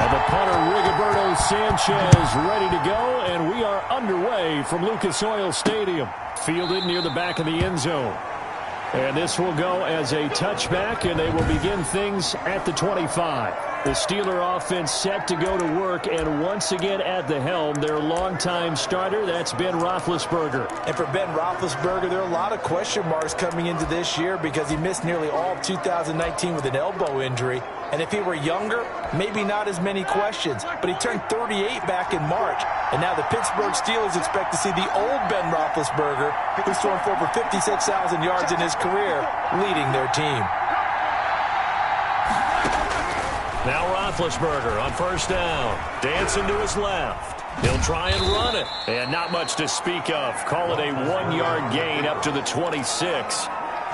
And the punter, Rigoberto Sanchez, ready to go, and we are underway from Lucas Oil Stadium. Fielded near the back of the end zone. And this will go as a touchback, and they will begin things at the 25. The Steeler offense set to go to work, and once again at the helm, their longtime starter, that's Ben Roethlisberger. And for Ben Roethlisberger, there are a lot of question marks coming into this year because he missed nearly all of 2019 with an elbow injury. And if he were younger, maybe not as many questions. But he turned 38 back in March. And now the Pittsburgh Steelers expect to see the old Ben Roethlisberger, who's thrown for over 56,000 yards in his career, leading their team. Now Roethlisberger on first down. Dancing to his left. He'll try and run it. And not much to speak of. Call it a 1-yard gain up to the 26.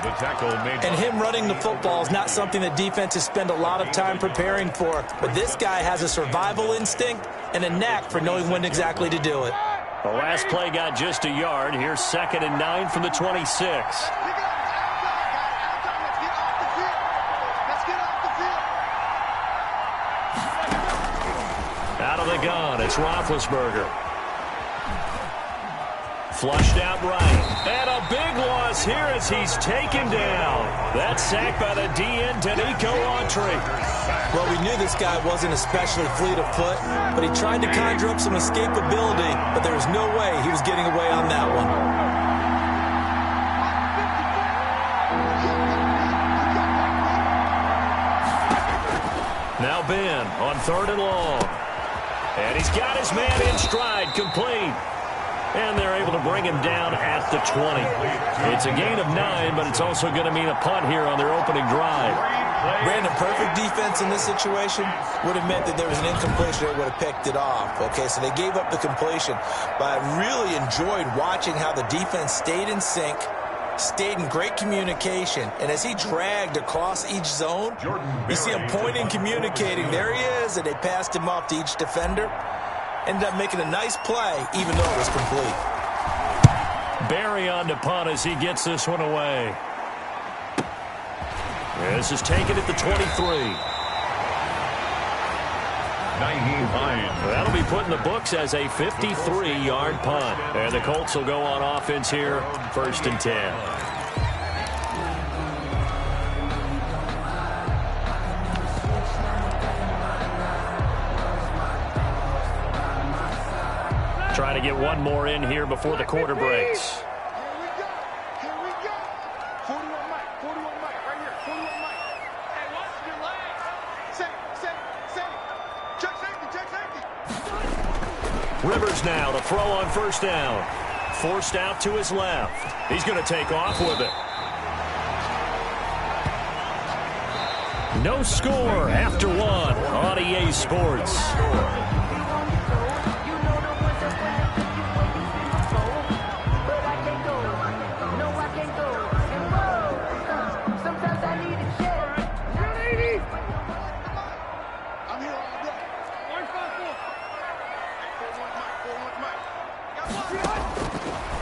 And him running the football is not something that defenses spend a lot of time preparing for. But this guy has a survival instinct and a knack for knowing when exactly to do it. The last play got just a yard. Here's 2nd and 9 from the 26. Out of the gun, it's Roethlisberger. Flushed out right. And a big loss here as he's taken down. That's sacked by the DN, Danico Autry. Well, we knew this guy wasn't especially fleet of foot, but he tried to conjure up some escapability, but there was no way he was getting away on that one. Now Ben on 3rd and long. And he's got his man in stride, complete. And they're able to bring him down at the 20. It's a gain of 9, but it's also going to mean a punt here on their opening drive. Brandon, perfect defense in this situation would have meant that there was an incompletion that would have picked it off. Okay, so they gave up the completion. But I really enjoyed watching how the defense stayed in sync, stayed in great communication. And as he dragged across each zone, you see him pointing, communicating. There he is, and they passed him off to each defender. Ended up making a nice play, even though it was complete. Barry on to punt as he gets this one away. This is taken at the 23. That'll be put in the books as a 53-yard punt. And the Colts will go on offense here, 1st and 10. Try to get one more in here before the quarter breaks. Here we go. 41 Mike, right here. 41 Mike. Hey, watch your legs. Safety. Check safety. Rivers now to throw on 1st down. Forced out to his left. He's going to take off with it. No score after 1 on EA Sports.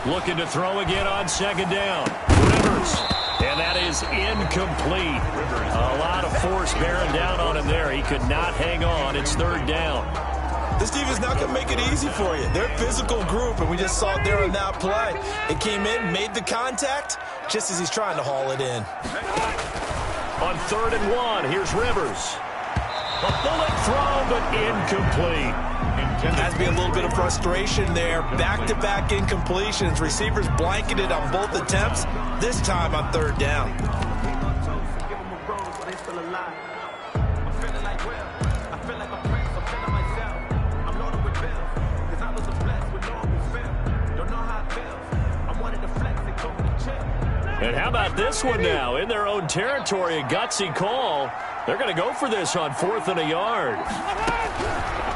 Looking to throw again on 2nd down. Rivers. And that is incomplete. A lot of force bearing down on him there. He could not hang on. It's 3rd down. This defense not going to make it easy for you. They're a physical group, and we just saw it there on that play. It came in, made the contact, just as he's trying to haul it in. On 3rd and 1, here's Rivers. A bullet thrown, but incomplete. Has to be a little bit of frustration there. Back-to-back incompletions. Receivers blanketed on both attempts, this time on 3rd down. And how about this one now? In their own territory, a gutsy call. They're going to go for this on 4th and a yard.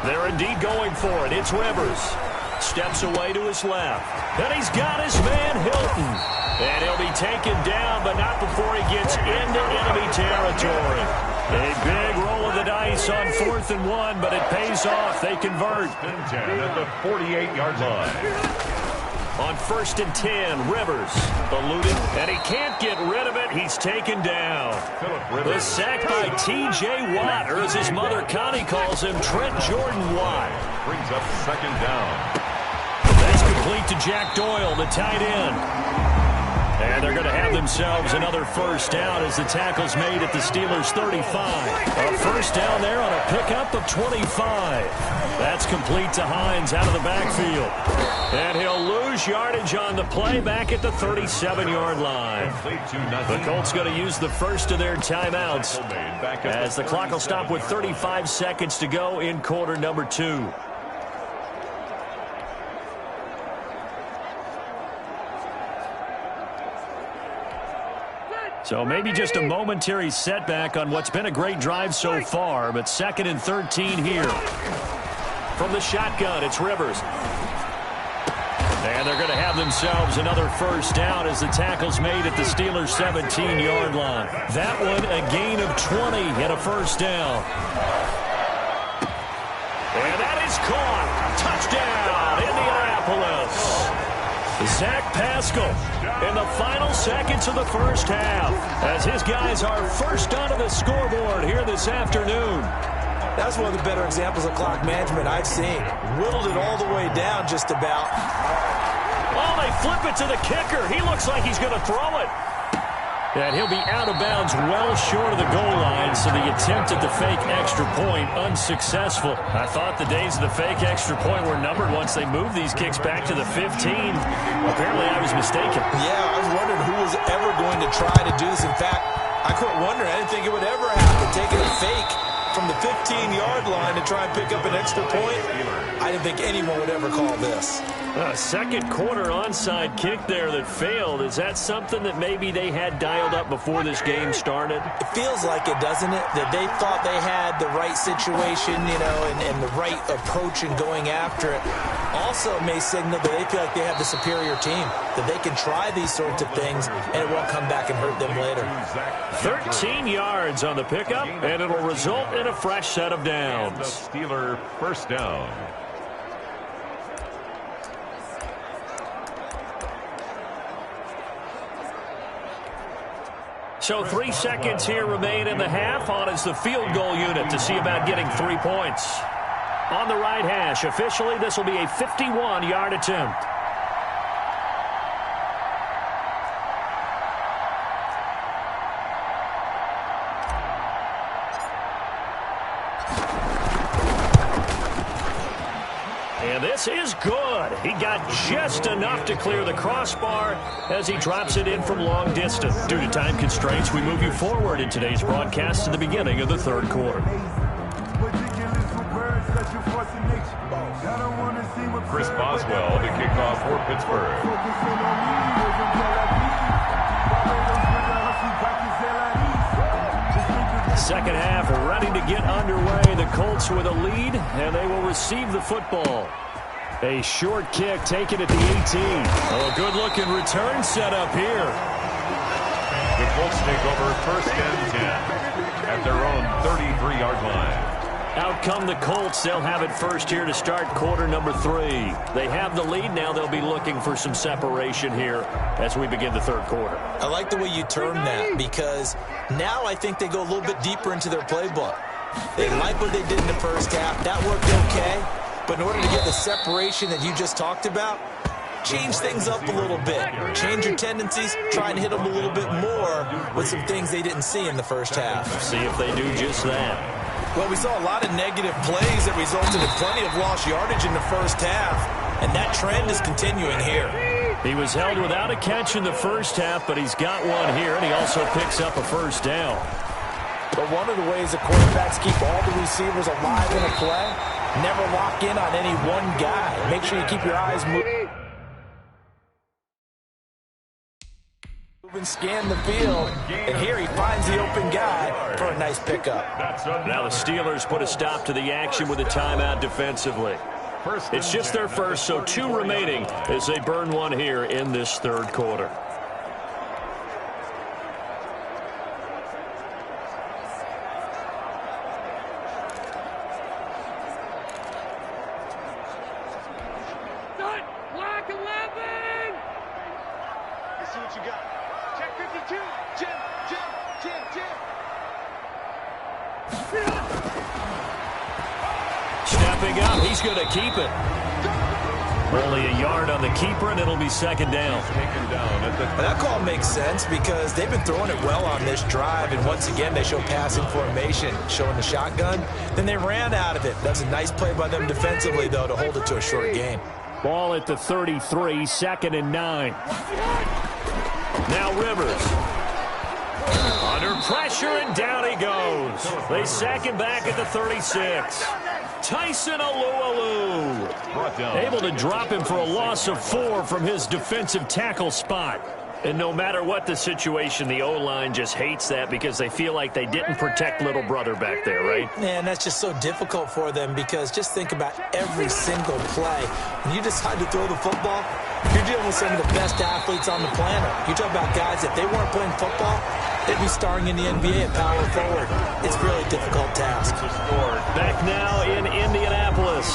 They're indeed going for it. It's Rivers. Steps away to his left. And he's got his man, Hilton. And he'll be taken down, but not before he gets into enemy territory. A big roll of the dice on 4th and 1, but it pays off. They convert. At the 48-yard line. On 1st and 10, Rivers eluded, and he can't get rid of it. He's taken down. The sack by T.J. Watt, or as his mother Connie calls him, Trent Jordan Watt. Brings up 2nd down. That's complete to Jack Doyle, the tight end. And they're going to have themselves another first down as the tackle's made at the Steelers' 35. A first down there on a pickup of 25. That's complete to Hines out of the backfield. And he'll lose yardage on the play back at the 37-yard line. The Colts going to use the first of their timeouts as the clock will stop with 35 seconds to go in quarter number 2. So maybe just a momentary setback on what's been a great drive so far, but 2nd and 13 here. From the shotgun, it's Rivers. And they're going to have themselves another first down as the tackle's made at the Steelers' 17-yard line. That one, a gain of 20 and a first down. And that is caught. Touchdown, Indianapolis. Zach Pascal in the final seconds of the first half as his guys are first onto the scoreboard here this afternoon. That's one of the better examples of clock management I've seen. Whittled it all the way down just about. Oh, they flip it to the kicker. He looks like he's going to throw it. And he'll be out of bounds well short of the goal line, so the attempt at the fake extra point unsuccessful. I thought the days of the fake extra point were numbered once they moved these kicks back to the 15. Apparently, I was mistaken. Yeah, I was wondering who was ever going to try to do this. In fact, I quit wondering. I didn't think it would ever happen. Taking a fake from the 15-yard line to try and pick up an extra point, I didn't think anyone would ever call this. A second quarter onside kick there that failed. Is that something that maybe they had dialed up before this game started? It feels like it, doesn't it? That they thought they had the right situation, you know, and the right approach in going after it. Also, it may signal that they feel like they have the superior team, that they can try these sorts of things, and it won't come back and hurt them later. 13 yards on the pickup, and it'll result in a fresh set of downs. Steeler first down. So 3 seconds here remain in the half. On is the field goal unit to see about getting 3 points. On the right hash, officially this will be a 51-yard attempt. And this is good. He got just enough to clear the crossbar as he drops it in from long distance. Due to time constraints, we move you forward in today's broadcast to the beginning of the third quarter. Chris Boswell to kick off for Pittsburgh. Second half ready to get underway. The Colts with a lead, and they will receive the football. A short kick taken at the 18. Oh, a good-looking return set up here. The Colts take over 1st and 10 at their own 33-yard line. Out come the Colts. They'll have it first here to start quarter number 3. They have the lead now. They'll be looking for some separation here as we begin the third quarter. I like the way you term that, because now I think they go a little bit deeper into their playbook. They like what they did in the first half. That worked okay. But in order to get the separation that you just talked about, change things up a little bit. Change your tendencies. Try and hit them a little bit more with some things they didn't see in the first half. See if they do just that. Well, we saw a lot of negative plays that resulted in plenty of lost yardage in the first half, and that trend is continuing here. He was held without a catch in the first half, but he's got one here, and he also picks up a first down. But one of the ways that quarterbacks keep all the receivers alive in a play, never lock in on any one guy. Make sure you keep your eyes moving. And scan the field, and here he finds the open guy for a nice pickup. Now the Steelers put a stop to the action with a timeout defensively. It's just their first, so 2 remaining as they burn one here in this third quarter. Black 11! stepping up. He's going to keep it. Only a yard on the keeper, and it'll be second down. That call makes sense because they've been throwing it well on this drive, and once again they show passing formation, showing the shotgun. Then they ran out of it. That's a nice play by them defensively, though, to hold it to a short gain. Ball at the 33, 2nd and 9. Now Rivers. Under pressure, and down he goes. They sack him back at the 36. Tyson Alualu able to drop him for a loss of 4 from his defensive tackle spot. And no matter what the situation, the O-line just hates that because they feel like they didn't protect little brother back there, right? Man, that's just so difficult for them because just think about every single play. When you decide to throw the football, you're dealing with some of the best athletes on the planet. You talk about guys, if they weren't playing football, they'd be starring in the NBA at power forward. It's a really difficult task. Back now in Indianapolis.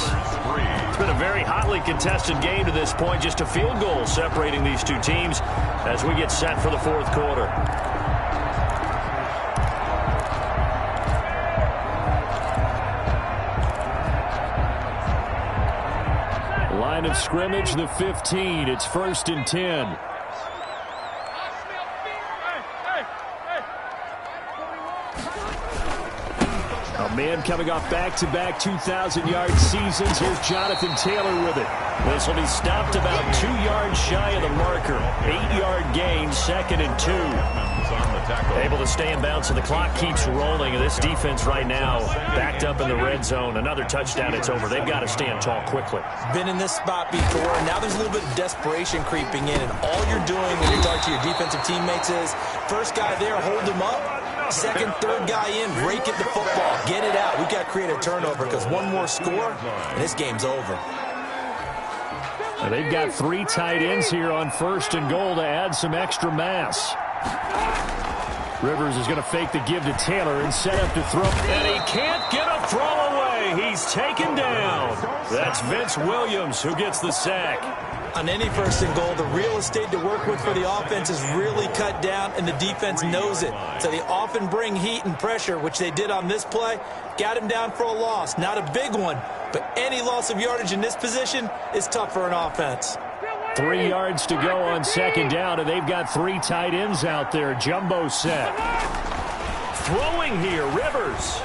It's been a very hotly contested game to this point. Just a field goal separating these two teams as we get set for the fourth quarter. Line of scrimmage, the 15. It's 1st and 10. A man coming off back-to-back 2,000-yard seasons. Here's Jonathan Taylor with it. This will be stopped about 2 yards shy of the marker. 8-yard gain, 2nd and 2. Able to stay in bounds, so the clock keeps rolling. And this defense right now backed up in the red zone. Another touchdown, it's over. They've got to stand tall quickly. Been in this spot before, and now there's a little bit of desperation creeping in. And all you're doing when you talk to your defensive teammates is, first guy there, hold him up. Second, third guy in, rake at the football. Get it out. We've got to create a turnover because one more score, and this game's over. And they've got 3 tight ends here on 1st and goal to add some extra mass. Rivers is going to fake the give to Taylor and set up to throw. And he can't get a throw away. He's taken down. That's Vince Williams who gets the sack. On any 1st and goal, the real estate to work with for the offense is really cut down, and the defense knows it. So they often bring heat and pressure, which they did on this play. Got him down for a loss. Not a big one, but any loss of yardage in this position is tough for an offense. 3 yards to go on 2nd down, and they've got 3 tight ends out there. Jumbo set. Throwing here, Rivers.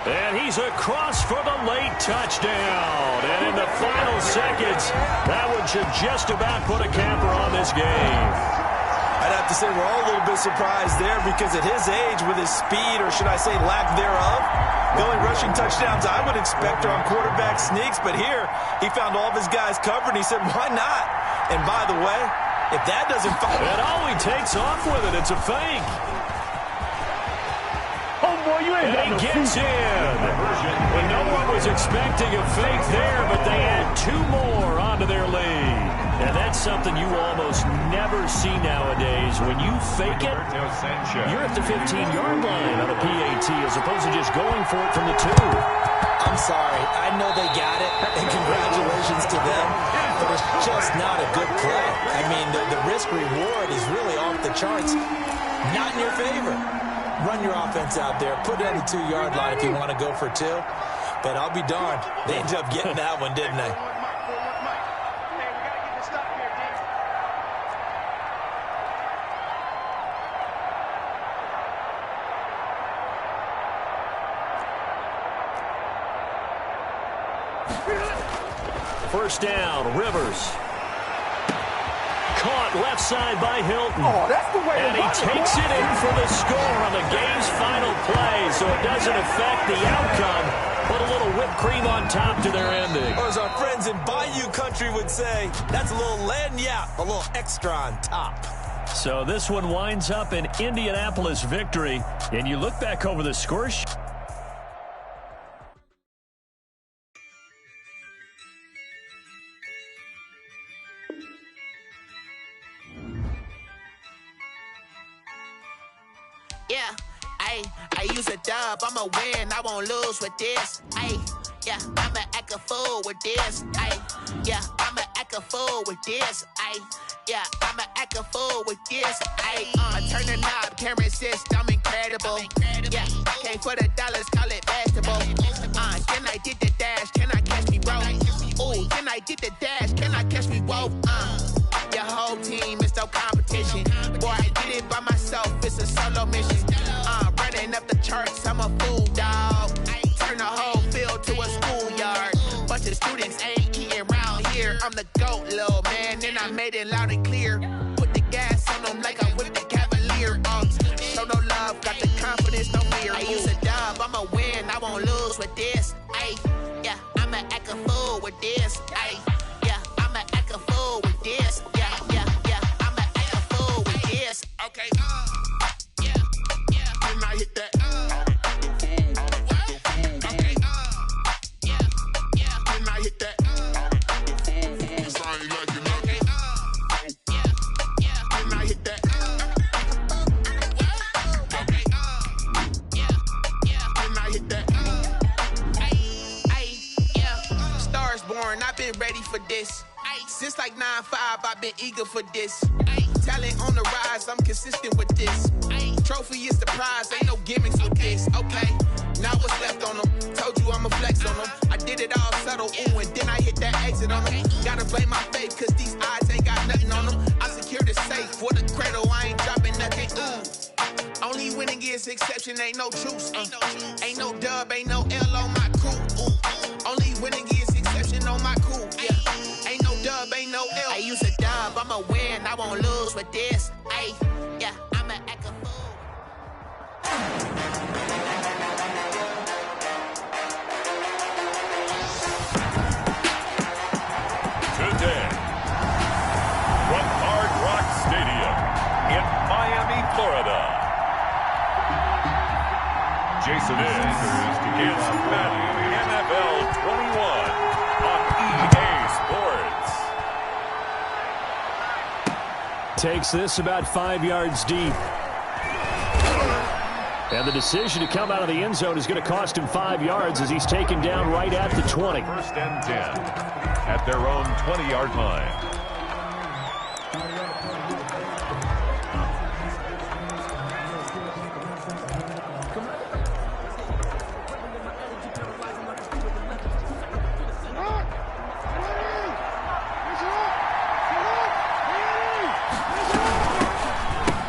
And he's across for the late touchdown. And in the final seconds, that one should just about put a capper on this game. I'd have to say we're all a little bit surprised there because at his age, with his speed, or should I say lack thereof, the only rushing touchdowns I would expect are on quarterback sneaks. But here, he found all of his guys covered, and he said, why not? And by the way, if that doesn't fire... And all he takes off with it, it's a fake. And he gets in. Well, no one was expecting a fake there, but they add 2 more onto their lead. And that's something you almost never see nowadays. When you fake it, you're at the 15-yard line on a PAT as opposed to just going for it from the 2. I'm sorry. I know they got it, and congratulations to them, but it's just not a good play. I mean, the risk-reward is really off the charts. Not in your favor. Run your offense out there. Put it on the 2-yard line if you want to go for 2. But I'll be darned. They ended up getting that one, didn't they? First down, Rivers. Caught left side by Hilton. Oh, that's the way. And he takes it in for the score on the game's final play, so it doesn't affect the outcome. Put a little whipped cream on top to their ending. Or as our friends in Bayou Country would say, that's a little lagniappe, a little extra on top. So this one winds up an Indianapolis victory, and you look back over the score sheet. Yeah, I use a dub, I'ma win, I won't lose with this. Yeah, I'ma act a fool with this. Yeah, I'ma act a fool with this. Yeah, I'ma act a fool with this. I turn the knob, can't resist, I'm incredible. Yeah, came for the dollars, call it basketball. Then I did the dash, can I catch the dash, can I catch me? Whoa, your whole team is no competition. Boy, I did it by myself, it's a solo mission. Running up the charts, I'm a fool, dog. Turn the whole field to a schoolyard. Bunch of students ain't eating around here. I'm the GOAT, little man, and I made it loud and clear. Put the gas on them like I'm with the Cavalier. Show no love, got the confidence, no fear. I use a dub, I'ma win, I won't lose with this. Ay, yeah, I'ma act a fool with this. Ay, yeah, I'ma act a fool with this. Yeah, I'ma act a fool with this. Okay, yeah, when I hit that. Okay, yeah, when I hit that. I've been ready for this. Since like 9-5, I've been eager for this. Talent on the rise, I'm consistent with this. Trophy is the prize, ain't no gimmicks with this. Okay, now what's left on them? Told you I'ma flex on them. I did it all subtle, ooh, and then I hit that exit on them. Gotta blame my faith, cause these eyes ain't got nothing on them. I secured the safe for the cradle, I ain't dropping nothing, ooh. Only winning is exception, ain't no truce. Ain't no dub, ain't no L on my crew. Ooh. Only winning is exception on my crew. Yeah. Ain't no dub, ain't no L. I use a dub, I'ma win, I won't lose with this. Ay, yeah, I'ma act a fool. Today, from Hard Rock Stadium in Miami, Florida, Jason Sanders against Madden NFL 21 on EA Sports. Takes this about 5 yards deep. And the decision to come out of the end zone is going to cost him 5 yards as he's taken down right at the 20. First and 10 at their own 20-yard line.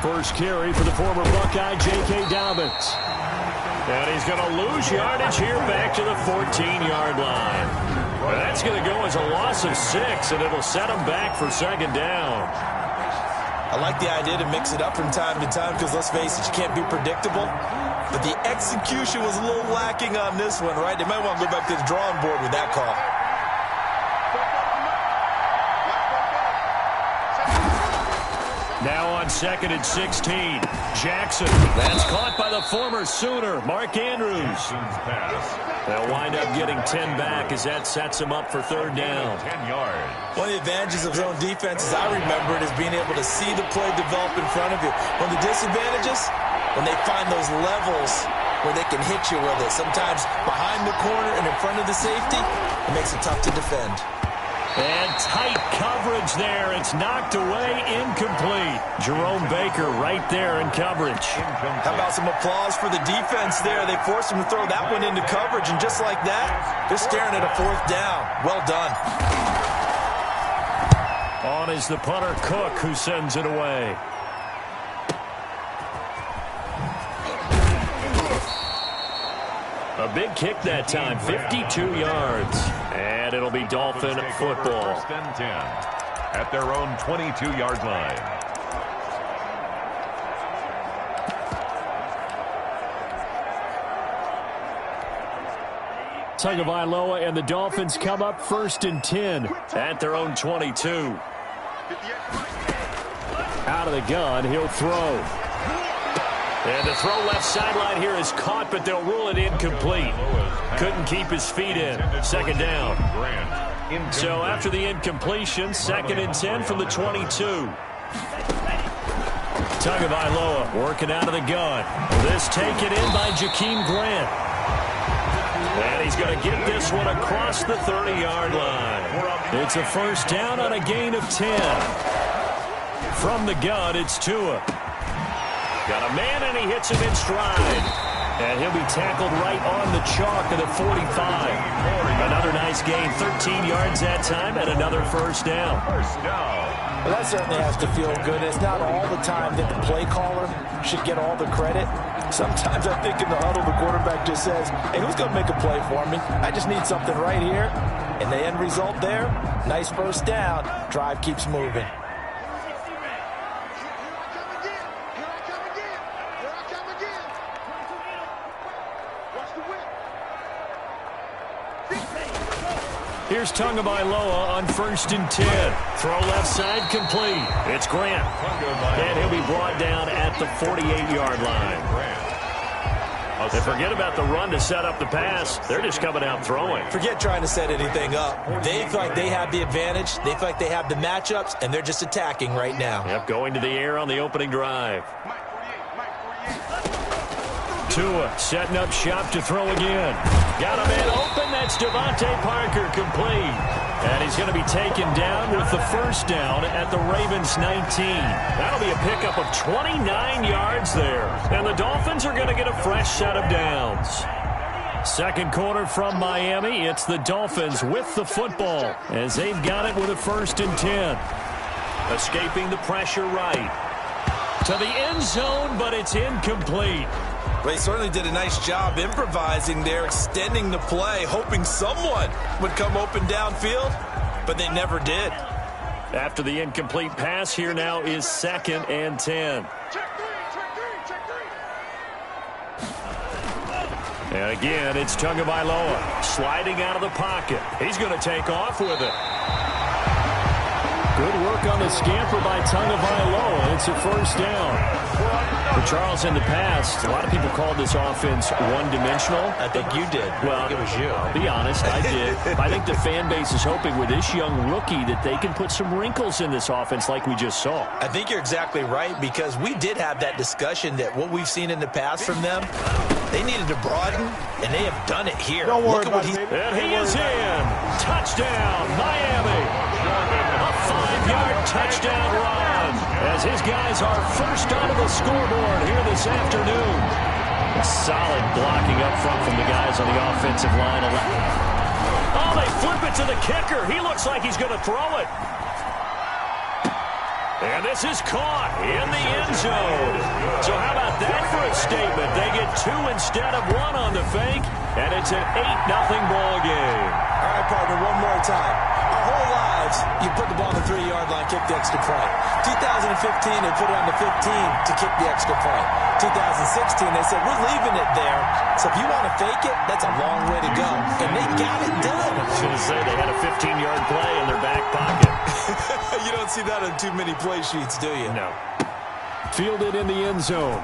First carry for the former Buckeye, J.K. Dobbins. And he's going to lose yardage here back to the 14-yard line. That's going to go as a loss of 6, and it'll set him back for second down. I like the idea to mix it up from time to time because, let's face it, you can't be predictable. But the execution was a little lacking on this one, right? They might want to go back to the drawing board with that call. Now on 2nd and 16, Jackson. That's caught by the former Sooner, Mark Andrews. They'll wind up getting 10 back as that sets him up for third down. 10 yards. One of the advantages of zone defense, as I remember it, is being able to see the play develop in front of you. One of the disadvantages, when they find those levels where they can hit you with it, sometimes behind the corner and in front of the safety, it makes it tough to defend. And tight coverage there. It's knocked away, incomplete. Jerome Baker right there in coverage. How about some applause for the defense there? They forced him to throw that one into coverage, and just like that, they're staring at a fourth down. Well done. On is the punter, Cook, who sends it away. A big kick that time, 52 yards. And it'll be Dolphin football. First and 10 at their own 22-yard line. Tagovailoa and the Dolphins come up 1st and 10 at their own 22. Out of the gun, he'll throw. And the throw left sideline here is caught, but they'll rule it incomplete. Couldn't keep his feet in. Second down. So after the incompletion, 2nd and 10 from the 22. Tagovailoa working out of the gun. This taken in by Jakeem Grant. And he's going to get this one across the 30-yard line. It's a first down on a gain of 10. From the gun, it's Tua. Got a man, and he hits him in stride. And he'll be tackled right on the chalk of the 45. Another nice nice gain, 13 yards that time, and another first down. First down. Well, that certainly has to feel good. It's not all the time that the play caller should get all the credit. Sometimes I think in the huddle, the quarterback just says, hey, who's going to make a play for me? I just need something right here. And the end result there, nice first down. Drive keeps moving. Here's Tagovailoa on 1st and 10. Throw left side complete. It's Grant. And he'll be brought down at the 48-yard line. They forget about the run to set up the pass. They're just coming out throwing. Forget trying to set anything up. They feel like they have the advantage. They feel like they have the matchups, and they're just attacking right now. Yep, going to the air on the opening drive. Tua setting up shop to throw again. Got a man open. That's Devontae Parker complete. And he's going to be taken down with the first down at the Ravens 19. That'll be a pickup of 29 yards there. And the Dolphins are going to get a fresh set of downs. Second quarter from Miami. It's the Dolphins with the football as they've got it with a 1st and 10. Escaping the pressure right. To the end zone, but it's incomplete. Well, he certainly did a nice job improvising there, extending the play, hoping someone would come open downfield, but they never did. After the incomplete pass, here now is 2nd and 10. And again, it's Tagovailoa sliding out of the pocket. He's going to take off with it. Good work on the scamper by Tagovailoa. It's a first down. For Charles, in the past, a lot of people called this offense one-dimensional. I think you did. Well, I think it was you. I'll be honest, I did. I think the fan base is hoping with this young rookie that they can put some wrinkles in this offense like we just saw. I think you're exactly right, because we did have that discussion that what we've seen in the past from them, they needed to broaden, and they have done it here. Don't worry Look at about what it. And he is in. Touchdown, Miami. A 5-yard touchdown run as his guys are first onto the scoreboard here this afternoon. Solid blocking up front from the guys on the offensive line. Oh, they flip it to the kicker. He looks like he's going to throw it. And this is caught in the end zone. So how about that for a statement? They get 2 instead of 1 on the fake, and it's an 8-0 ball game. All right, partner, one more time. Our whole lives, you put the ball on the 3-yard line, kick the extra point. 2015, they put it on the 15 to kick the extra point. 2016, they said, we're leaving it there. So if you want to fake it, that's a long way to go. And they got it done. I was going to say they had a 15-yard play in their back pocket. You don't see that on too many play sheets, do you? No. Fielded in the end zone.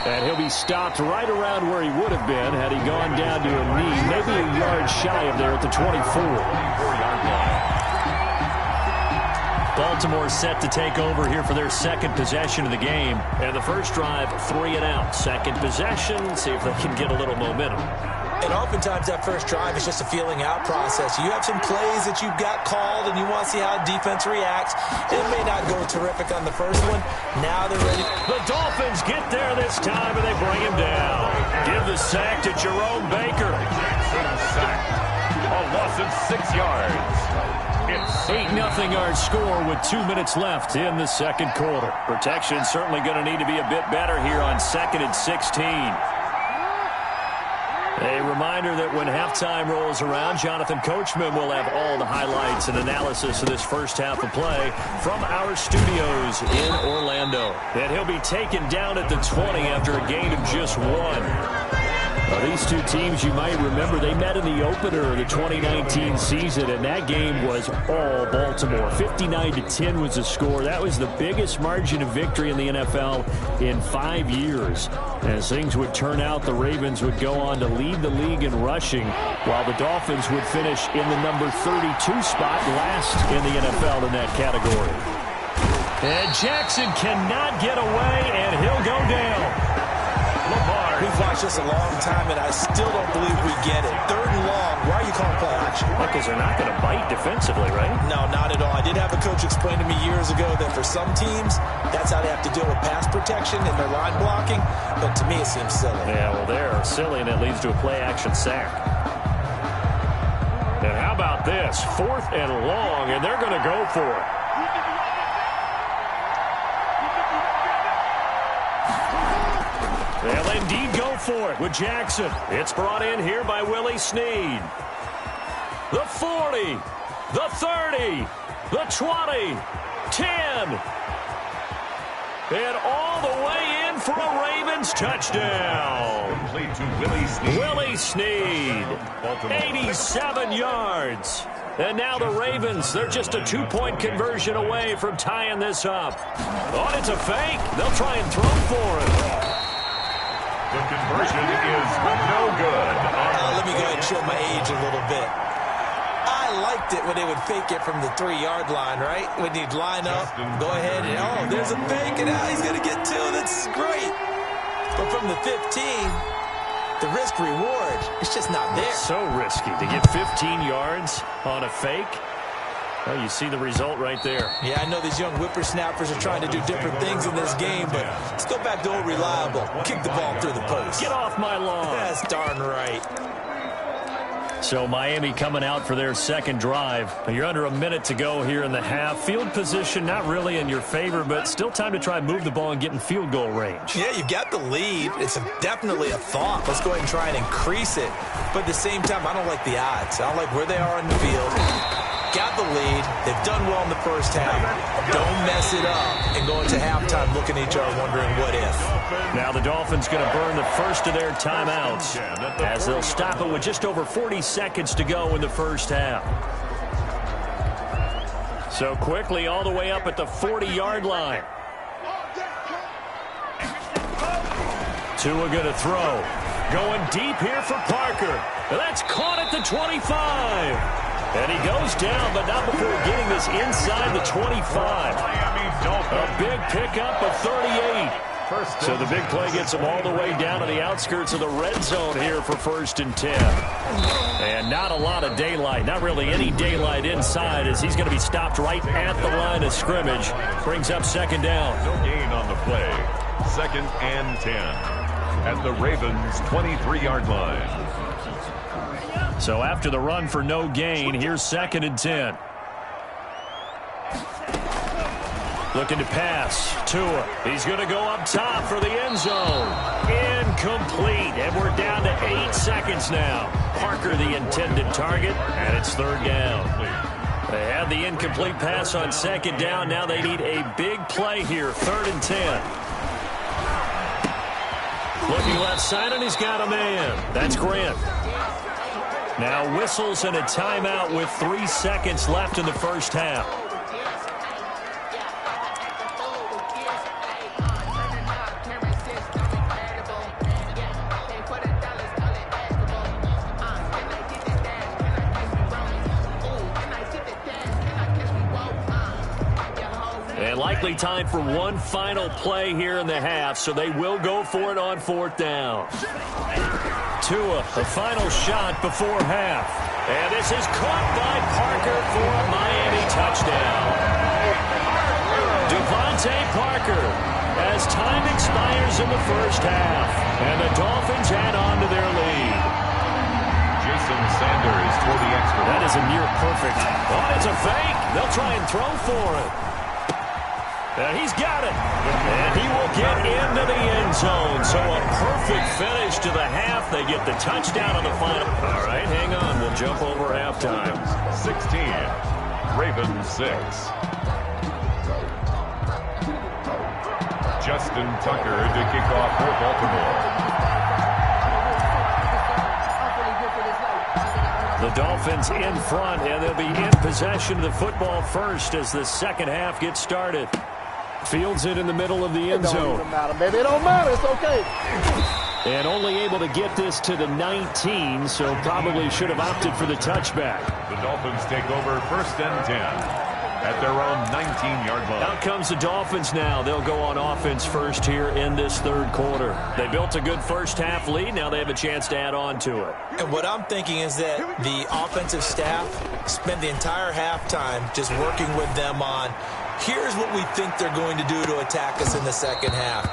And he'll be stopped right around where he would have been had he gone down to a knee, maybe a yard shy of there at the 24-yard line. Baltimore set to take over here for their second possession of the game. And the first drive, 3 and out. Second possession, see if they can get a little momentum. And oftentimes that first drive is just a feeling out process. You have some plays that you've got called and you want to see how defense reacts. It may not go terrific on the first one. Now they're ready. The Dolphins get there this time and they bring him down. Give the sack to Jerome Baker. Sack. A loss of 6 yards. It's 8-0 our score with 2 minutes left in the second quarter. Protection certainly going to need to be a bit better here on 2nd and 16. A reminder that when halftime rolls around, Jonathan Coachman will have all the highlights and analysis of this first half of play from our studios in Orlando. And he'll be taken down at the 20 after a gain of just 1. Now, these two teams, you might remember, they met in the opener of the 2019 season, and that game was all Baltimore. 59-10 was the score. That was the biggest margin of victory in the NFL in 5 years. As things would turn out, the Ravens would go on to lead the league in rushing, while the Dolphins would finish in the number 32 spot, last in the NFL in that category. And Jackson cannot get away, and he'll go down. We've watched It's just a long time, and I still don't believe we get it. 3rd and long. Why are you calling play action? Because they're not going to bite defensively, right? No, not at all. I did have a coach explain to me years ago that for some teams, that's how they have to deal with pass protection and their line blocking. But to me, it seems silly. Yeah, well, they're silly, and it leads to a play-action sack. And how about this? 4th and long, and they're going to go for it. They'll indeed go for it with Jackson. It's brought in here by Willie Snead. The 40, the 30, the 20, 10. And all the way in for a Ravens touchdown. Complete to Willie Snead. Willie Snead, 87 yards. And now the Ravens, they're just a 2-point conversion away from tying this up. Oh, it's a fake. They'll try and throw for it. The conversion is no good. Let me go ahead and show my age a little bit. I liked it when they would fake it from the 3-yard line, right? When you'd line up, go ahead, and oh, there's a fake, and now he's going to get 2. That's great. But from the 15, the risk-reward, it's just not there. It's so risky to get 15 yards on a fake. Well, you see the result right there. Yeah, I know these young whippersnappers are trying to do different things in this game, but let's go back to old reliable. Kick the ball through the post. Get off my lawn. That's darn right. So Miami coming out for their second drive. You're under a minute to go here in the half. Field position not really in your favor, but still time to try and move the ball and get in field goal range. Yeah, you've got the lead. It's definitely a thought. Let's go ahead and try and increase it. But at the same time, I don't like the odds. I don't like where they are on the field. Got the lead. They've done well in the first half. Don't mess it up and go into halftime looking at each other wondering what if. Now the Dolphins going to burn the first of their timeouts as they'll stop it with just over 40 seconds to go in the first half. So quickly all the way up at the 40-yard line. Tua going to throw. Going deep here for Parker. That's caught at the 25. And he goes down, but not before getting this inside the 25. A big pickup of 38. So the big play gets him all the way down to the outskirts of the red zone here for 1st and 10. And not a lot of daylight, not really any daylight inside, as he's going to be stopped right at the line of scrimmage. Brings up 2nd down. No gain on the play. 2nd and 10 at the Ravens' 23-yard line. So after the run for no gain, here's 2nd and 10. Looking to pass. Tua. He's going to go up top for the end zone. Incomplete. And we're down to 8 seconds now. Parker the intended target, and it's 3rd down. They had the incomplete pass on 2nd down. Now they need a big play here. 3rd and 10. Looking left side, and he's got a man. That's Grant. Now whistles and a timeout with 3 seconds left in the first half. And likely time for one final play here in the half, so they will go for it on 4th down. Tua, the final shot before half. And this is caught by Parker for a Miami touchdown. Devontae Parker as time expires in the first half. And the Dolphins add on to their lead. Jason Sanders for the extra. That is a near perfect. Oh, it's a fake. They'll try and throw for it. And he's got it. And he will get into the end zone. So a perfect finish to the half. They get the touchdown on the final. All right, hang on. We'll jump over halftime. 16, Ravens 6. Justin Tucker to kick off for Baltimore. The Dolphins in front, and they'll be in possession of the football first as the second half gets started. Fields it in the middle of the end zone. It don't matter, baby. It don't matter. It's okay. And only able to get this to the 19, so probably should have opted for the touchback. The Dolphins take over 1st and 10. at their own 19-yard line. Out comes the Dolphins now. They'll go on offense first here in this third quarter. They built a good first-half lead. Now they have a chance to add on to it. And what I'm thinking is that the offensive staff spent the entire halftime just working with them on, here's what we think they're going to do to attack us in the second half.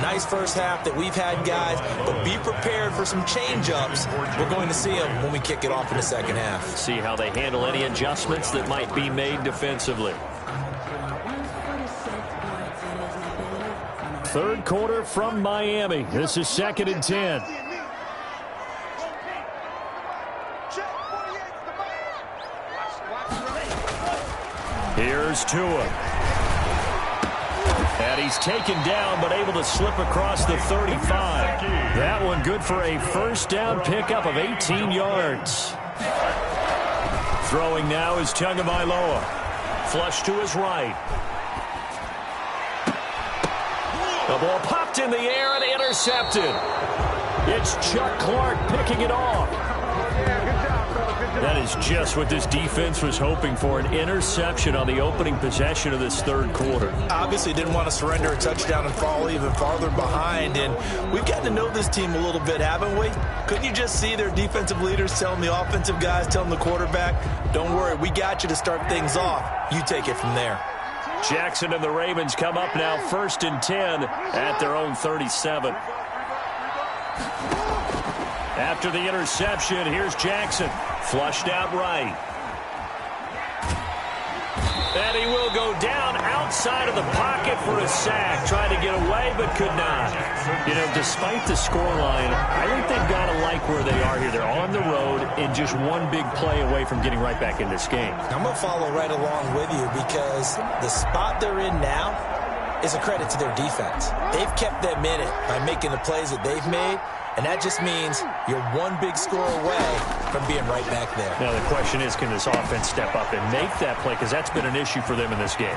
Nice first half that we've had, guys, but be prepared for some change-ups. We're going to see them when we kick it off in the second half. See how they handle any adjustments that might be made defensively. Third quarter from Miami. This is 2nd and 10. Here's Tua. And he's taken down, but able to slip across the 35. That one good for a first down pickup of 18 yards. Throwing now is Tagovailoa. Flush to his right. The ball popped in the air and intercepted. It's Chuck Clark picking it off. That is just what this defense was hoping for, an interception on the opening possession of this third quarter. Obviously didn't want to surrender a touchdown and fall even farther behind, and we've gotten to know this team a little bit, haven't we? Couldn't you just see their defensive leaders telling the offensive guys, telling the quarterback, don't worry, we got you to start things off. You take it from there. Jackson and the Ravens come up now 1st and 10 at their own 37. After the interception, here's Jackson. Flushed out right. And he will go down outside of the pocket for a sack. Trying to get away, but could not. You know, despite the scoreline, I think they've got to like where they are here. They're on the road and just one big play away from getting right back in this game. I'm going to follow right along with you because the spot they're in now is a credit to their defense. They've kept them in it by making the plays that they've made. And that just means you're one big score away from being right back there. Now the question is, can this offense step up and make that play? Because that's been an issue for them in this game.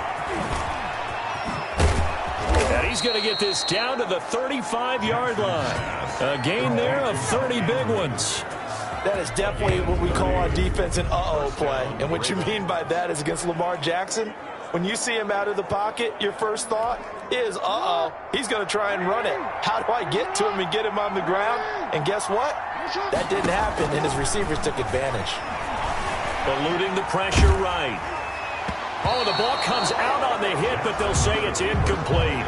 And he's going to get this down to the 35-yard line. A gain there of 30 big ones. That is definitely what we call on defense an uh-oh play. And what you mean by that is against Lamar Jackson, when you see him out of the pocket, your first thought is, uh-oh, he's going to try and run it. How do I get to him and get him on the ground? And guess what? That didn't happen, and his receivers took advantage. Eluding the pressure right. Oh, the ball comes out on the hit, but they'll say it's incomplete.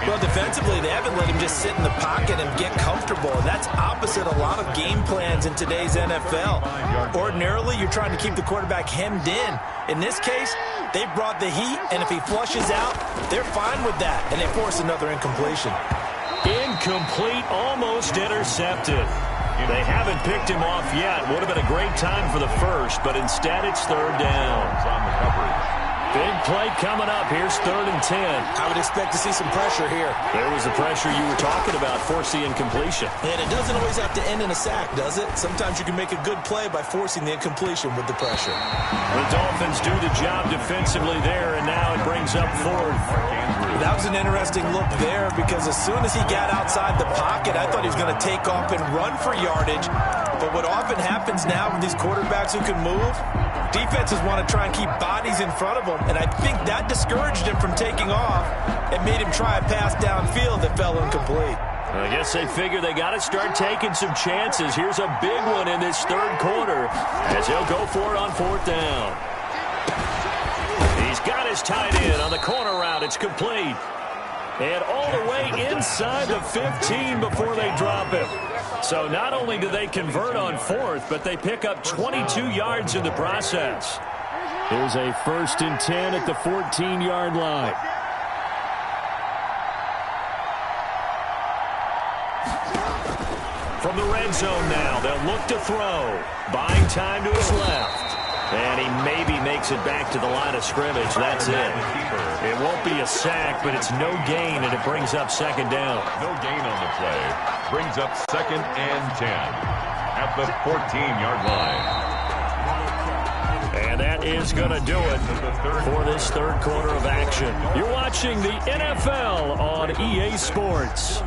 Well, defensively, they haven't let him just sit in the pocket and get comfortable. And that's opposite a lot of game plans in today's NFL. Ordinarily, you're trying to keep the quarterback hemmed in. In this case, they brought the heat, and if he flushes out, they're fine with that, and they force another incompletion. Incomplete, almost intercepted. They haven't picked him off yet. Would have been a great time for the first, but instead it's third down. On the coverage. Big play coming up. Here's 3rd and 10. I would expect to see some pressure here. There was the pressure you were talking about, force the incompletion. And it doesn't always have to end in a sack, does it? Sometimes you can make a good play by forcing the incompletion with the pressure. The Dolphins do the job defensively there, and now it brings up 4th. That was an interesting look there because as soon as he got outside the pocket, I thought he was going to take off and run for yardage. But what often happens now with these quarterbacks who can move, defenses want to try and keep bodies in front of them, and I think that discouraged him from taking off and made him try a pass downfield that fell incomplete. I guess they figure they got to start taking some chances. Here's a big one in this third quarter as he'll go for it on 4th down. He's got his tight end on the corner route. It's complete. And all the way inside the 15 before they drop him. So not only do they convert on 4th, but they pick up 22 yards in the process. Here's a 1st and 10 at the 14-yard line. From the red zone now, they'll look to throw. Buying time to his left. And he maybe makes it back to the line of scrimmage. That's it. It won't be a sack, but it's no gain, and it brings up 2nd down. No gain on the play. Brings up 2nd and 10 at the 14-yard line. And that is going to do it for this third quarter of action. You're watching the NFL on EA Sports.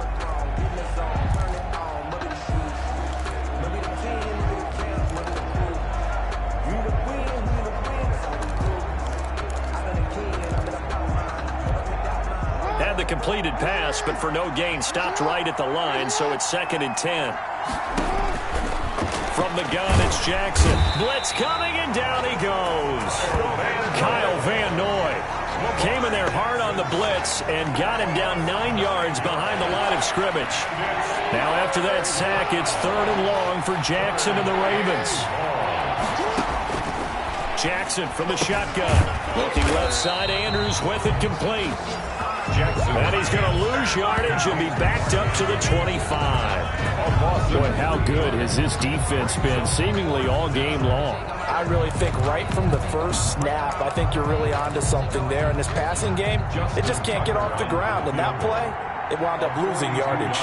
the completed pass, but for no gain, stopped right at the line, so it's 2nd and 10. From the gun, it's Jackson. Blitz coming, and down he goes. Kyle Van Noy came in there hard on the blitz and got him down 9 yards behind the line of scrimmage. Now after that sack, it's 3rd and long for Jackson and the Ravens. Jackson from the shotgun. Looking left side, Andrews with it complete. And he's going to lose yardage and be backed up to the 25. Boy, how good has this defense been seemingly all game long? I really think right from the first snap, I think you're really onto something there. In this passing game, they just can't get off the ground. And that play, it wound up losing yardage.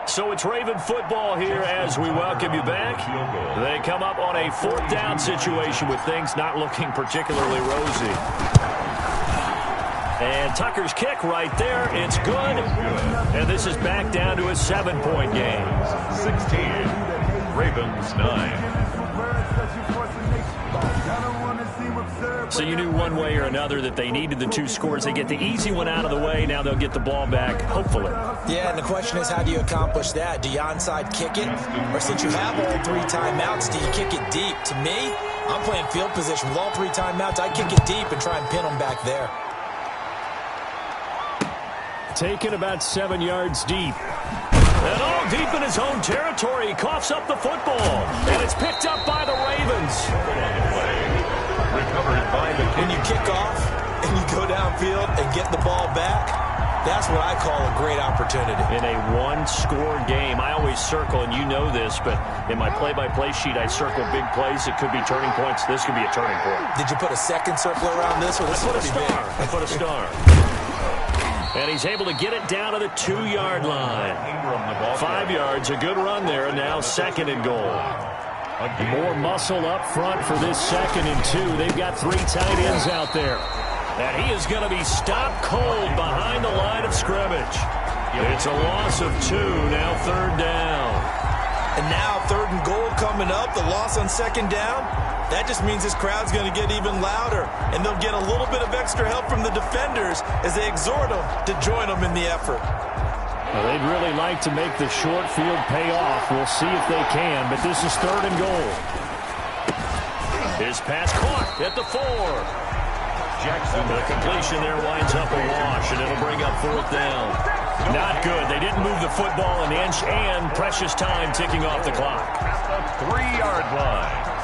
So it's Raven football here as we welcome you back. They come up on a 4th down situation with things not looking particularly rosy. And Tucker's kick right there. It's good. And this is back down to a 7-point game. 16. Ravens 9. So you knew one way or another that they needed the 2 scores. They get the easy one out of the way. Now they'll get the ball back, hopefully. Yeah, and the question is, how do you accomplish that? Do you onside kick it? Or since you have all 3 timeouts, do you kick it deep? To me, I'm playing field position. With all 3 timeouts, I kick it deep and try and pin them back there. Taken about 7 yards deep. And all deep in his own territory. He coughs up the football. And it's picked up by the Ravens. Recovered by the kick. When you kick off and you go downfield and get the ball back, that's what I call a great opportunity. In a 1-score game, I always circle, and you know this, but in my play-by-play sheet, I circle big plays. It could be turning points. This could be a turning point. Did you put a second circle around this, or this I put is a going to be star. big? I put a star. And he's able to get it down to the 2-yard line. 5 yards, a good run there, and now 2nd and goal. More muscle up front for this 2nd and 2. They've got 3 tight ends out there. And he is going to be stopped cold behind the line of scrimmage. It's a loss of 2, now 3rd down. And now 3rd and goal coming up, the loss on 2nd down. That just means this crowd's going to get even louder, and they'll get a little bit of extra help from the defenders as they exhort them to join them in the effort. Well, they'd really like to make the short field pay off. We'll see if they can, but this is 3rd and goal. His pass caught at the 4. Jackson, the completion there winds up a wash, and it'll bring up 4th down. Not good. They didn't move the football an inch, and precious time ticking off the clock. At the 3-yard line.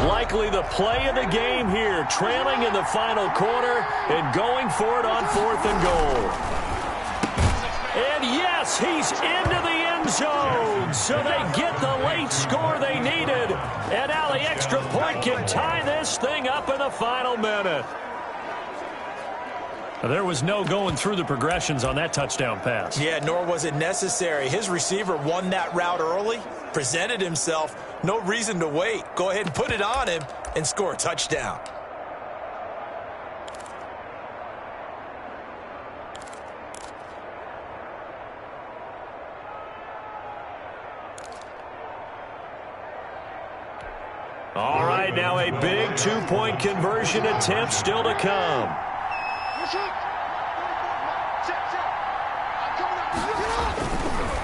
Likely the play of the game here, trailing in the final quarter and going for it on 4th and goal. And yes, he's into the end zone, so they get the late score they needed. And now the extra point can tie this thing up in the final minute. There was no going through the progressions on that touchdown pass. Yeah, nor was it necessary. His receiver won that route early, presented himself. No reason to wait. Go ahead and put it on him and score a touchdown. All right, now a big 2-point conversion attempt still to come.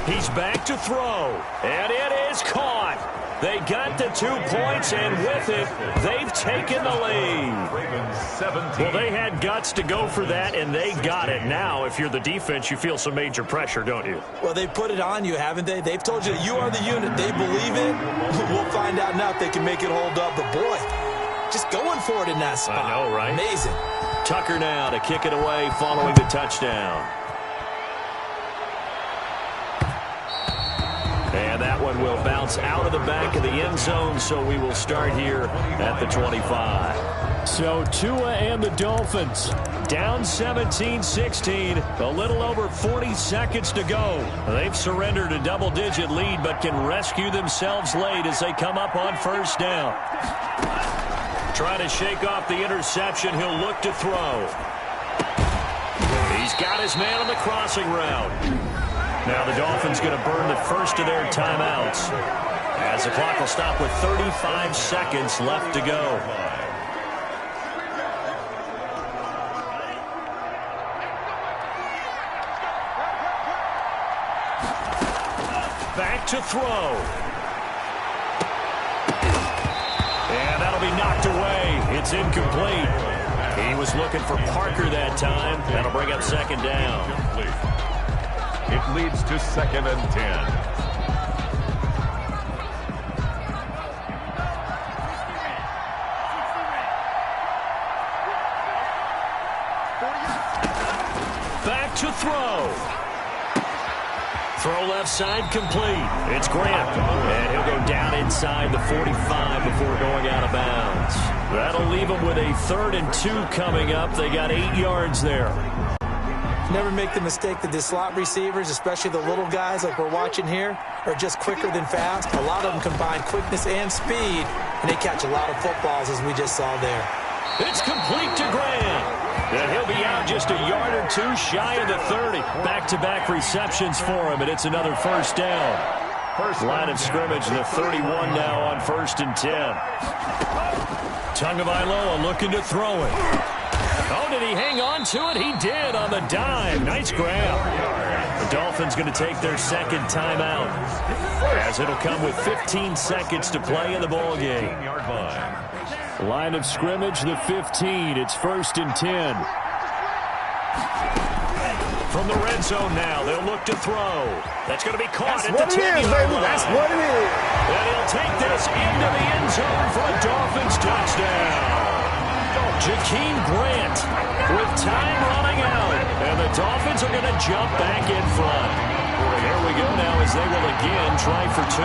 He's back to throw, and it is caught. They got the 2 points, and with it, they've taken the lead. Well, they had guts to go for that, and they got it. Now, if you're the defense, you feel some major pressure, don't you? Well, they put it on you, haven't they? They've told you you are the unit. They believe it. We'll find out now if they can make it hold up. But, boy, just going for it in that spot. I know, right? Amazing. Tucker now to kick it away following the touchdown. And that one will bounce out of the back of the end zone, so we will start here at the 25. So Tua and the Dolphins down 17-16, a little over 40 seconds to go. They've surrendered a double-digit lead but can rescue themselves late as they come up on first down. Trying to shake off the interception, he'll look to throw. He's got his man on the crossing route. Now the Dolphins going to burn the first of their timeouts as the clock will stop with 35 seconds left to go. Back to throw. And that'll be knocked away. It's incomplete. He was looking for Parker that time. That'll bring up second down. It leads to 2nd and 10. Back to throw. Throw left side complete. It's Grant. And he'll go down inside the 45 before going out of bounds. That'll leave him with a 3rd and 2 coming up. They got 8 yards there. Never make the mistake that the slot receivers, especially the little guys like we're watching here, are just quicker than fast. A lot of them combine quickness and speed, and they catch a lot of footballs as we just saw there. It's complete to Grant. And he'll be out just a yard or 2 shy of the 30. Back-to-back receptions for him, and it's another first down. Line of scrimmage, the 31 now on 1st and 10. Tagovailoa looking to throw it. Oh, did he hang on to it? He did on the dive. Nice grab. The Dolphins going to take their second timeout as it'll come with 15 seconds to play in the ball game. Line of scrimmage, the 15. It's 1st and 10. From the red zone now, they'll look to throw. That's going to be caught at the 10-yard line. That's what it is. And he'll take this into the end zone for a Dolphins touchdown. Jakeem Grant with time running out. And the Dolphins are going to jump back in front. There we go now as they will again try for 2.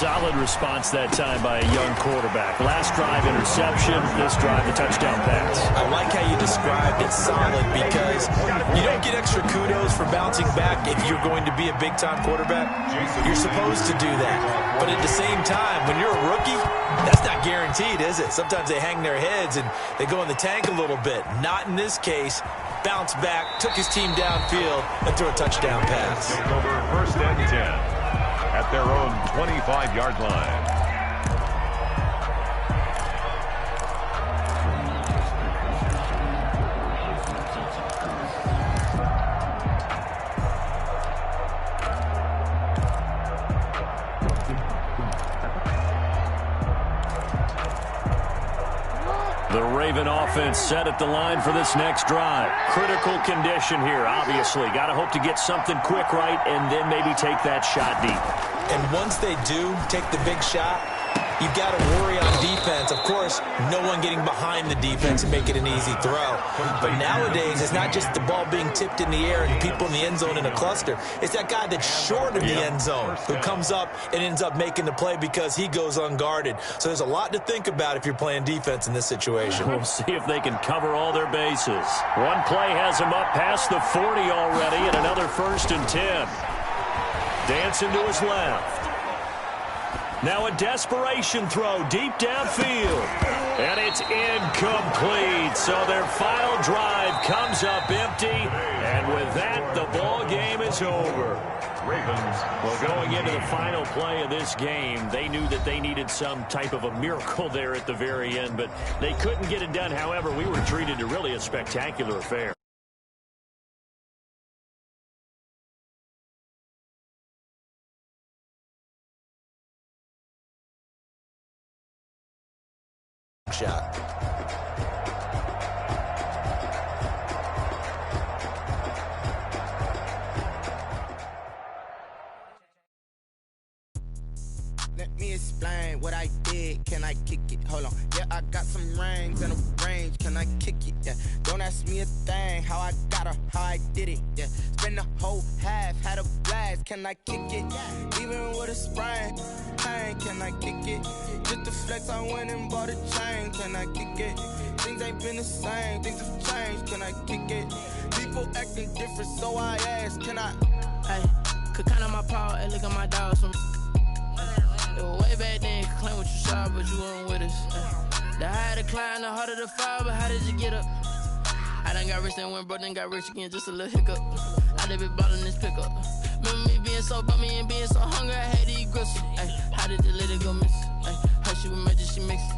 Solid response that time by a young quarterback. Last drive, interception. This drive, the touchdown pass. I like how you described it solid because you don't get extra kudos for bouncing back if you're going to be a big-time quarterback. You're supposed to do that. But at the same time, when you're a rookie, that's not guaranteed, is it? Sometimes they hang their heads and they go in the tank a little bit. Not in this case. Bounce back, took his team downfield, and threw a touchdown pass. Over 1st and 10. At their own 25-yard line. The Raven offense set at the line for this next drive. Critical condition here, obviously. Got to hope to get something quick right and then maybe take that shot deep. And once they do take the big shot, you've got to worry on defense. Of course, no one getting behind the defense and make it an easy throw. But nowadays, it's not just the ball being tipped in the air and people in the end zone in a cluster. It's that guy that's short of the end zone who comes up and ends up making the play because he goes unguarded. So there's a lot to think about if you're playing defense in this situation. We'll see if they can cover all their bases. One play has them up past the 40 already and another 1st and 10. Dancing to his left. Now a desperation throw deep downfield. And it's incomplete. So their final drive comes up empty. And with that, the ball game is over. Ravens. Well, going into the final play of this game, they knew that they needed some type of a miracle there at the very end. But they couldn't get it done. However, we were treated to really a spectacular affair. Shot. Let me explain what I did. Can I kick it? Hold on. Yeah, I got some rings and a range. Can I kick it? Yeah. Don't ask me a thing. How I got her, how I did it. Yeah. Spend the whole half, had a blast. Can I kick it? Even with a sprain, pain. Can I kick it? Just to flex, I went and bought a chain. Can I kick it? Things ain't been the same. Things have changed. Can I kick it? People acting different, so I ask. Can I? Hey, could count on my paw and look at my dogs from. It was way back then, could claim what you saw, but you weren't with us. The higher the climb, the harder the fall, but how did you get up? I done got rich and went broke, then got rich again, just a little hiccup. I done been ballin' this pickup. Remember me being so bummy and being so hungry, I had to eat gristle. Ay, how did you let it go miss? Ay, her she was magic, she mixed.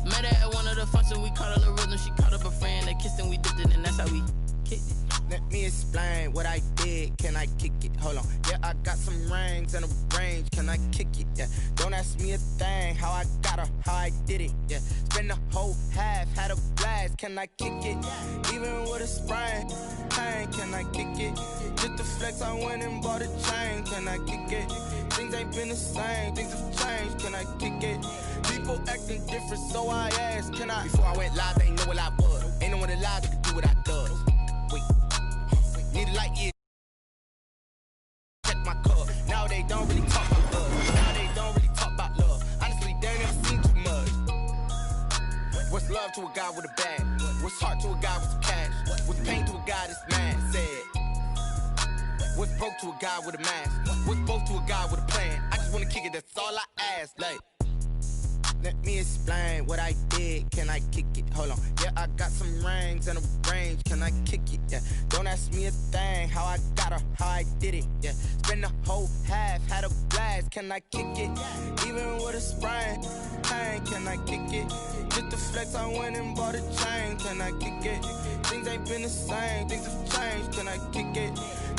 Met her at one of the functions, we caught a little rhythm, she caught up a friend, they kissed and we dipped it, and that's how we kicked it. Let me explain what I did. Can I kick it? Hold on. Yeah, I got some rings and a range. Can I kick it? Yeah. Don't ask me a thing. How I got her, how I did it. Yeah. Spend the whole half, had a blast. Can I kick it? Even with a sprain, pain. Can I kick it? Just to flex, I went and bought a chain. Can I kick it? Things ain't been the same. Things have changed. Can I kick it? People acting different, so I ask. Can I? Before I went live, they ain't know what I was. Ain't no one alive that could do what I does. Wait. Need a light, yeah. Check my cup. Now they don't really talk about love. Now they don't really talk about love. Honestly, they ain't never seen too much. What's love to a guy with a bag? What's heart to a guy with some cash? What's pain to a guy that's mad? Said. What's broke to a guy with a mask? What's both to a guy with a plan? I just wanna kick it, that's all I ask. Like. Let me explain what I did. Can I kick it? Hold on. Yeah, I got some rings and a range. Can I kick it? Yeah. Don't ask me a thing. How I got her, how I did it. Yeah. Spend the whole half, had a blast. Can I kick it? Even with a sprain, pain. Can I kick it? Just to flex, I went and bought a chain. Can I kick it? Things ain't been the same. Things have changed. Can I kick it?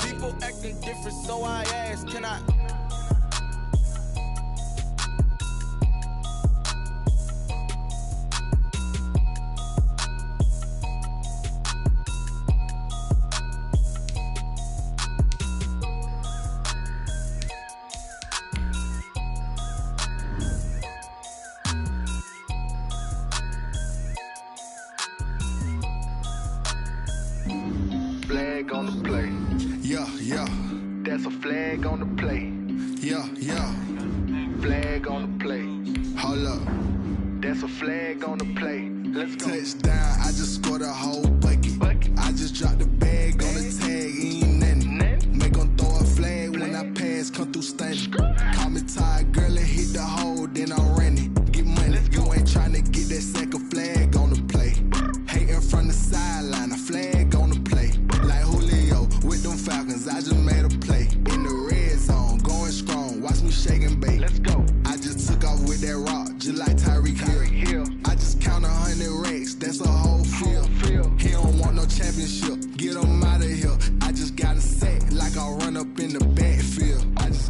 People acting different, so I ask. Can I? Flag on the play. Yeah, yeah. That's a flag on the play. Yeah, yeah. Flag on the play. Hold up. That's a flag on the play. Let's go. Touchdown, I just scored a whole bucket. I just dropped the bag on the tag, ain't nothing. Make 'em throw a flag when I pass, come through stunning. Call me tired, girl, and hit the hole, then I'm running. Get money, you ain't tryna get that second flag on the play. Hating from the sideline, a flag on the play. Like Julio with them Falcons, I just made a play. In the red zone, going strong, watch me shake and bake. Let's go. I just took off with that rock, just like Tyreek Hill. I just count 100 racks, that's a whole field. He don't want no championship, get him out of here. I just got a sack like I run up in the backfield. I just